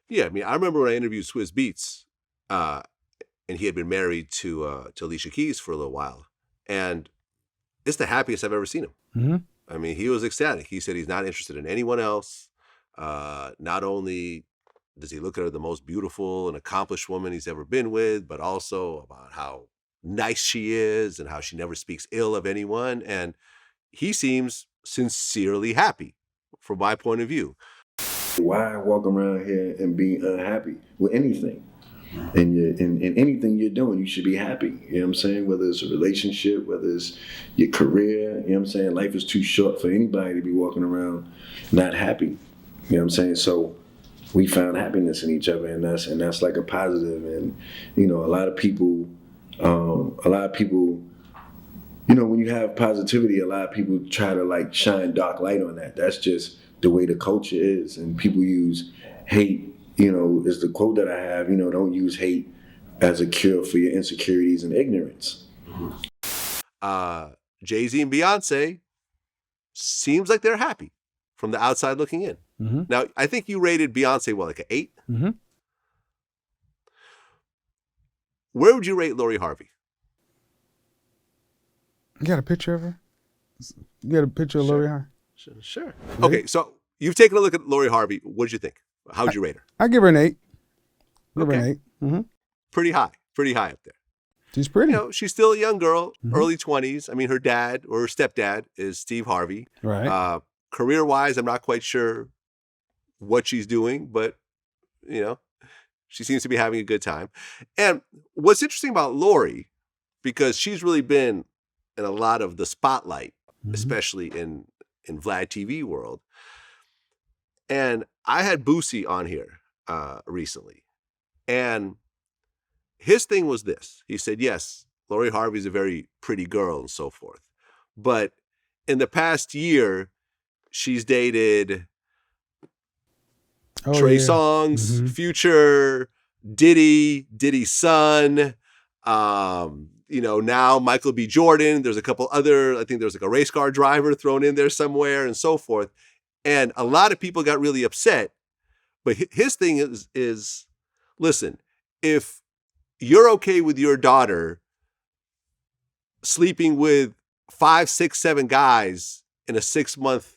Yeah, I mean, I remember when I interviewed Swizz Beatz, and he had been married to Alicia Keys for a little while, and it's the happiest I've ever seen him. Mm-hmm. I mean, he was ecstatic. He said he's not interested in anyone else. Not only does he look at her the most beautiful and accomplished woman he's ever been with, but also about how nice she is and how she never speaks ill of anyone. And he seems sincerely happy from my point of view. Why walk around here and be unhappy with anything? And in anything you're doing, you should be happy. You know what I'm saying? Whether it's a relationship, whether it's your career, you know what I'm saying? Life is too short for anybody to be walking around not happy. You know what I'm saying? So we found happiness in each other, and that's like a positive. And you know, a lot of people, you know, when you have positivity, a lot of people try to like shine dark light on that. That's just the way the culture is, and people use hate. You know, is the quote that I have. You know, don't use hate as a cure for your insecurities and ignorance. Jay-Z and Beyonce seems like they're happy from the outside looking in. Mm-hmm. Now, I think you rated Beyonce, what, like an 8? Mm-hmm. Where would you rate Lori Harvey? You got a picture of her? You got a picture of Lori Harvey? Sure. Okay, so you've taken a look at Lori Harvey. What did you think? How would you rate her? I give her an 8. Give her an 8. Mm-hmm. Pretty high up there. She's pretty. You know, she's still a young girl, early 20s. I mean, her dad or her stepdad is Steve Harvey. Right. Career-wise, I'm not quite sure what she's doing, but, you know, she seems to be having a good time. And what's interesting about Lori, because she's really been in a lot of the spotlight, especially in Vlad TV world. And I had Boosie on here recently. And his thing was this. He said, yes, Lori Harvey's a very pretty girl and so forth. But in the past year, she's dated Trey Songz, Future, Diddy's son, you know, now Michael B. Jordan. There's a couple other, I think there's like a race car driver thrown in there somewhere and so forth. And a lot of people got really upset. But his thing is, listen, if you're okay with your daughter sleeping with 5, 6, 7 guys in a 6-month,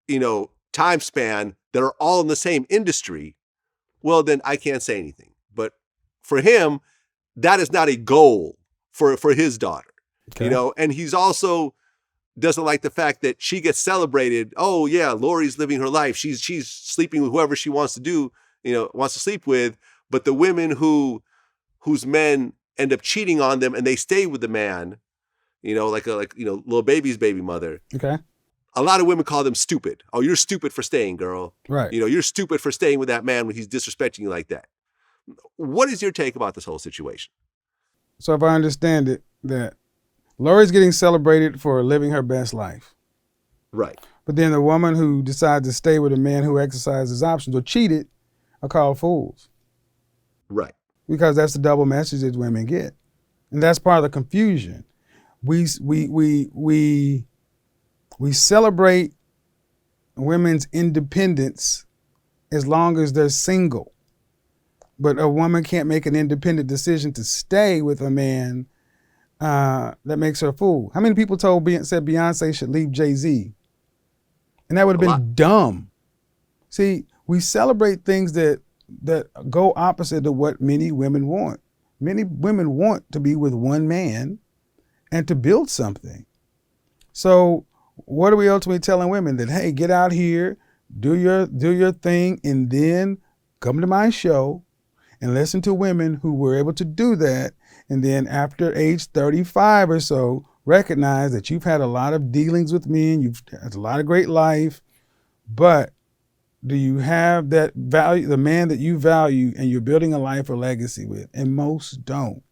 you know, time span that are all in the same industry, well, then I can't say anything. But for him, that is not a goal for his daughter, you know, and he's also doesn't like the fact that she gets celebrated. Oh yeah, Lori's living her life. She's sleeping with whoever she wants to do, you know, wants to sleep with. But the women whose men end up cheating on them and they stay with the man, you know, like Lil Baby's baby mother. Okay. A lot of women call them stupid. Oh, you're stupid for staying, girl. Right. You know, you're stupid for staying with that man when he's disrespecting you like that. What is your take about this whole situation? So if I understand it, that Lori's getting celebrated for living her best life. Right. But then the woman who decides to stay with a man who exercises options or cheated are called fools. Right. Because that's the double message that women get. And that's part of the confusion. We celebrate women's independence as long as they're single. But a woman can't make an independent decision to stay with a man that makes her a fool. How many people said Beyonce should leave Jay-Z? And that would have been dumb. See, we celebrate things that go opposite of what many women want. Many women want to be with one man and to build something. So what are we ultimately telling women? That, hey, get out here, do your thing, and then come to my show and listen to women who were able to do that. And then after age 35 or so, recognize that you've had a lot of dealings with men, you've had a lot of great life, but do you have that value, the man that you value and you're building a life or legacy with? And most don't.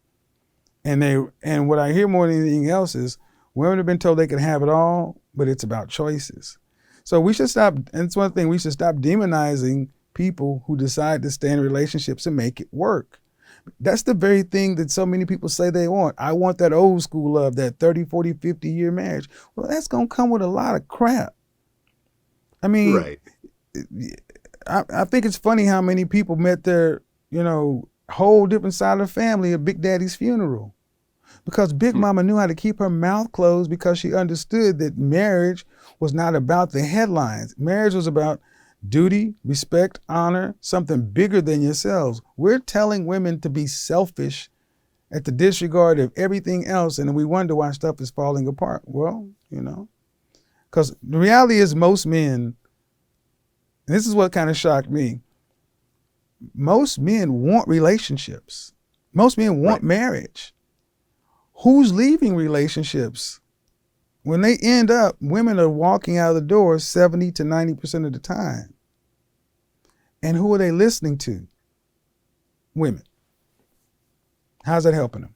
And what I hear more than anything else is women have been told they can have it all, but it's about choices. So we should stop, and it's one thing, we should stop demonizing people who decide to stay in relationships and make it work. That's the very thing that so many people say they want. I want that old school love, that 30, 40, 50-year marriage. Well, that's going to come with a lot of crap. I mean, right. I think it's funny how many people met their, whole different side of the family at Big Daddy's funeral. Because Big Mama knew how to keep her mouth closed because she understood that marriage was not about the headlines. Marriage was about duty, respect, honor, something bigger than yourselves. We're telling women to be selfish at the disregard of everything else, and we wonder why stuff is falling apart. Well, because the reality is most men, and this is what kind of shocked me, most men want relationships. Most men want marriage. Who's leaving relationships? When they end up, women are walking out of the door 70 to 90% of the time. And who are they listening to? Women. How's that helping them?